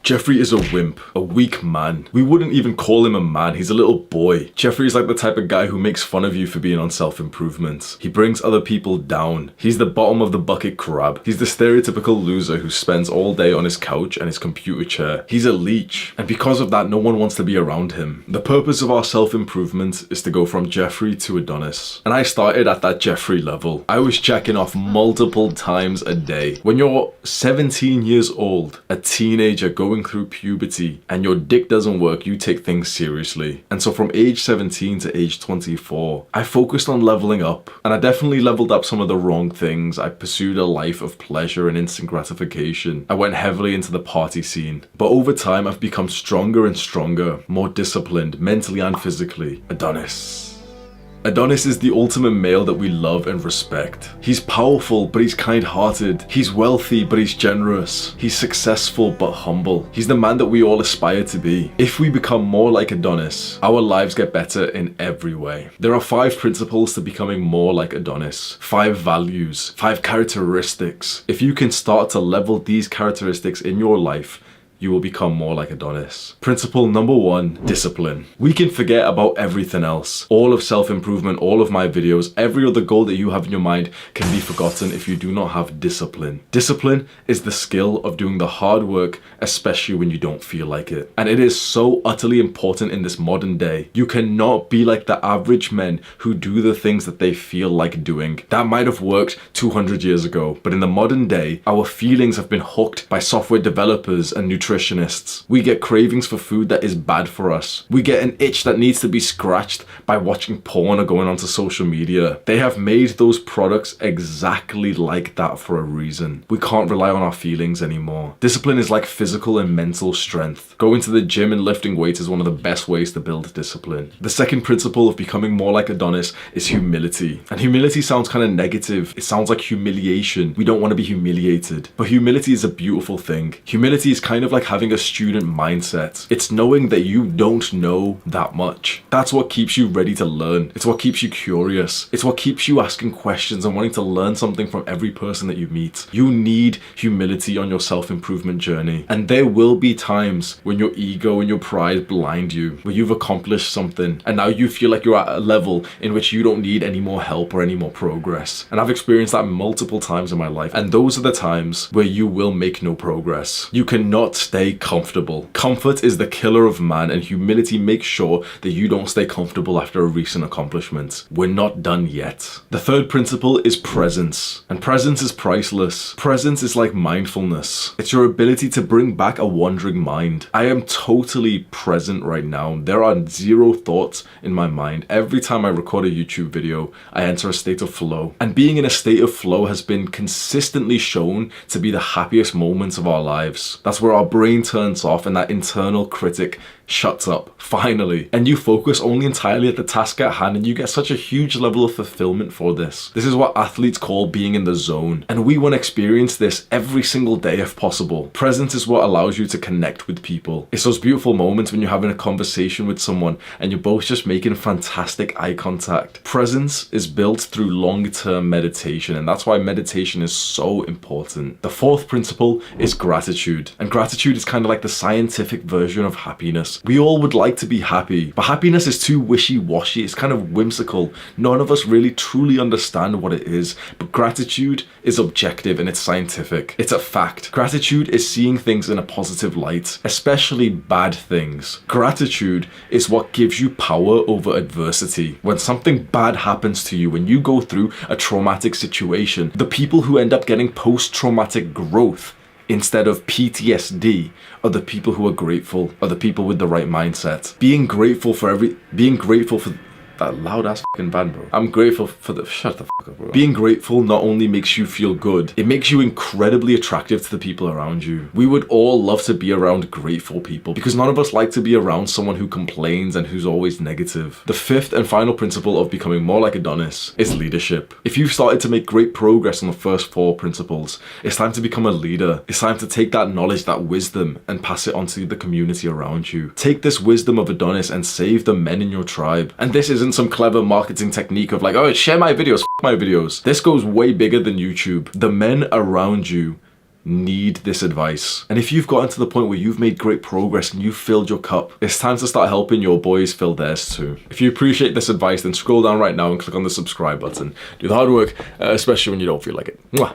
Jeffrey is a wimp, a weak man. We wouldn't even call him a man, he's a little boy. Jeffrey is like the type of guy who makes fun of you for being on self-improvement. He brings other people down. He's the bottom of the bucket crab. He's the stereotypical loser who spends all day on his couch and his computer chair. He's a leech, and because of that, no one wants to be around him. The purpose of our self-improvement is to go from Jeffrey to Adonis. And I started at that Jeffrey level. I was checking off multiple times a day. When you're 17 years old, a teenager going through puberty, and your dick doesn't work, you take things seriously. And so from age 17 to age 24, I focused on leveling up, and I definitely leveled up some of the wrong things. I pursued a life of pleasure and instant gratification. I went heavily into the party scene. But over time, I've become stronger and stronger, more disciplined, mentally and physically. Adonis. Adonis is the ultimate male that we love and respect. He's powerful, but he's kind-hearted. He's wealthy, but he's generous. He's successful, but humble. He's the man that we all aspire to be. If we become more like Adonis, our lives get better in every way. There are 5 principles to becoming more like Adonis. 5 values, 5 characteristics. If you can start to level these characteristics in your life, you will become more like Adonis. Principle number 1, discipline. We can forget about everything else. All of self-improvement, all of my videos, every other goal that you have in your mind can be forgotten if you do not have discipline. Discipline is the skill of doing the hard work, especially when you don't feel like it. And it is so utterly important in this modern day. You cannot be like the average men who do the things that they feel like doing. That might have worked 200 years ago, but in the modern day, our feelings have been hooked by software developers and nutritionists. We get cravings for food that is bad for us. We get an itch that needs to be scratched by watching porn or going onto social media. They have made those products exactly like that for a reason. We can't rely on our feelings anymore. Discipline is like physical and mental strength. Going to the gym and lifting weights is one of the best ways to build discipline. The second principle of becoming more like Adonis is humility. And humility sounds kind of negative. It sounds like humiliation. We don't want to be humiliated. But humility is a beautiful thing. Humility is kind of like having a student mindset. It's knowing that you don't know that much. That's what keeps you ready to learn. It's what keeps you curious. It's what keeps you asking questions and wanting to learn something from every person that you meet. You need humility on your self-improvement journey. And there will be times when your ego and your pride blind you, where you've accomplished something and now you feel like you're at a level in which you don't need any more help or any more progress. And I've experienced that multiple times in my life. And those are the times where you will make no progress. You cannot stay comfortable. Comfort is the killer of man, and humility makes sure that you don't stay comfortable after a recent accomplishment. We're not done yet. The third principle is presence, and presence is priceless. Presence is like mindfulness. It's your ability to bring back a wandering mind. I am totally present right now. There are 0 thoughts in my mind. Every time I record a YouTube video, I enter a state of flow, and being in a state of flow has been consistently shown to be the happiest moments of our lives. That's where our brain turns off and that internal critic shuts up, finally. And you focus only entirely at the task at hand, and you get such a huge level of fulfillment for this. This is what athletes call being in the zone. And we want to experience this every single day if possible. Presence is what allows you to connect with people. It's those beautiful moments when you're having a conversation with someone and you're both just making fantastic eye contact. Presence is built through long-term meditation, and that's why meditation is so important. The fourth principle is gratitude. And gratitude is kind of like the scientific version of happiness. We all would like to be happy, but happiness is too wishy-washy. It's kind of whimsical. None of us really truly understand what it is, but gratitude is objective and it's scientific. It's a fact. Gratitude is seeing things in a positive light, especially bad things. Gratitude is what gives you power over adversity. When something bad happens to you, when you go through a traumatic situation, the people who end up getting post-traumatic growth instead of PTSD are the people who are grateful, are the people with the right mindset. Being grateful for that loud ass fucking band, bro. I'm grateful for the shut the fuck up, bro. Being grateful not only makes you feel good, it makes you incredibly attractive to the people around you. We would all love to be around grateful people because none of us like to be around someone who complains and who's always negative. The fifth and final principle of becoming more like Adonis is leadership. If you've started to make great progress on the first 4 principles, it's time to become a leader. It's time to take that knowledge, that wisdom, and pass it on to the community around you. Take this wisdom of Adonis and save the men in your tribe. And this isn't some clever marketing technique of like, oh, share my videos, f my videos. This goes way bigger than YouTube. The men around you need this advice. And if you've gotten to the point where you've made great progress and you've filled your cup, it's time to start helping your boys fill theirs too. If you appreciate this advice, then scroll down right now and click on the subscribe button. Do the hard work, especially when you don't feel like it. Mwah.